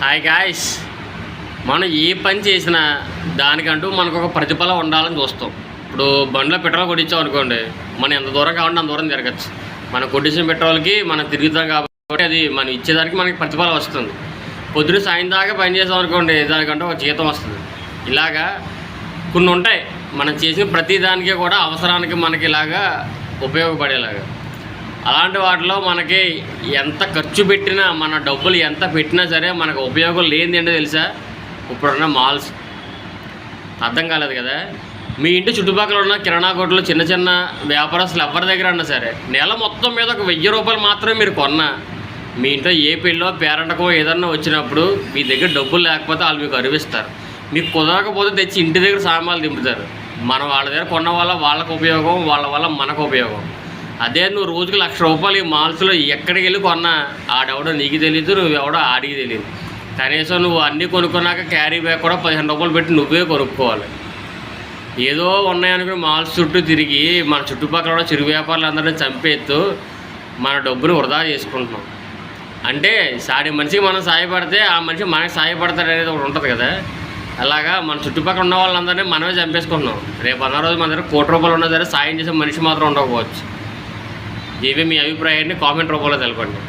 Hi guys, మనం ఏ పని చేసినా దానికంటూ మనకు ఒక ప్రతిఫలం ఉండాలని చూస్తాం. ఇప్పుడు బండిలో పెట్రోల్ కొట్టించాం అనుకోండి, మనం ఎంత దూరం కావాలంటే అంత దూరం తిరగచ్చు. మనం కొట్టించిన పెట్రోల్కి మనం తిరుగుతాం కాబట్టి అది మనం ఇచ్చేదానికి మనకి ప్రతిఫలం వస్తుంది. పొద్దున సాయం దాకా పని చేసాం అనుకోండి, దానికంటూ ఒక జీతం వస్తుంది. ఇలాగా కొన్ని ఉంటాయి, మనం చేసిన ప్రతి దానికి కూడా అవసరానికి మనకి ఇలాగా ఉపయోగపడేలాగా. అలాంటి వాటిలో మనకి ఎంత ఖర్చు పెట్టినా, మన డబ్బులు ఎంత పెట్టినా సరే మనకు ఉపయోగం లేనిది ఏంటో తెలుసా? ఇప్పుడున్న మాల్స్. అర్థం కాలేదు కదా? మీ ఇంటి చుట్టుపక్కల ఉన్న కిరాణా కొట్లు, చిన్న చిన్న వ్యాపారస్తులు ఎవరి దగ్గర అన్నా సరే, నెల మొత్తం మీద ఒక 1000 రూపాయలు మాత్రమే మీరు కొన్నా, మీ ఇంట్లో ఏ పెళ్ళో పేరంటకో ఏదన్నా వచ్చినప్పుడు మీ దగ్గర డబ్బులు లేకపోతే వాళ్ళు మీకు అరివిస్తారు. మీకు కుదరకపోతే తెచ్చి ఇంటి దగ్గర సామాన్లు దింపుతారు. మనం వాళ్ళ దగ్గర కొన్న వల్ల వాళ్ళకు ఉపయోగం, వాళ్ళ వల్ల మనకు ఉపయోగం. అదే నువ్వు రోజుకి 1,00,000 రూపాయలు ఈ మాల్స్లో ఎక్కడికి వెళ్ళి కొన్నా, ఆడెవడో నీకు తెలియదు, నువ్వెవడో ఆడికి తెలియదు. కనీసం నువ్వు అన్నీ కొనుక్కున్నాక క్యారీ బ్యాగ్ కూడా 15 రూపాయలు పెట్టి నువ్వే కొనుక్కోవాలి. ఏదో ఉన్నాయనుకుని మాల్స్ చుట్టూ తిరిగి మన చుట్టుపక్కల కూడా చిరు వ్యాపారులు అందరినీ చంపేస్తూ మన డబ్బును వృధా చేసుకుంటున్నాం. అంటే సాటి మనిషికి మనం సాయపడితే ఆ మనిషి మనకి సాయపడతాడు అనేది ఒకటి ఉంటుంది కదా. అలాగా మన చుట్టుపక్కల ఉన్న వాళ్ళందరినీ మనమే చంపేసుకుంటున్నాం. రేపు అన్న రోజు మన దగ్గర 1 కోటి రూపాయలు ఉన్నా సరే సాయం చేసే మనిషి మాత్రం ఉండకపోవచ్చు. ఇవే మీ అభిప్రాయాన్ని కామెంట్ రూపంలో తెలపండి.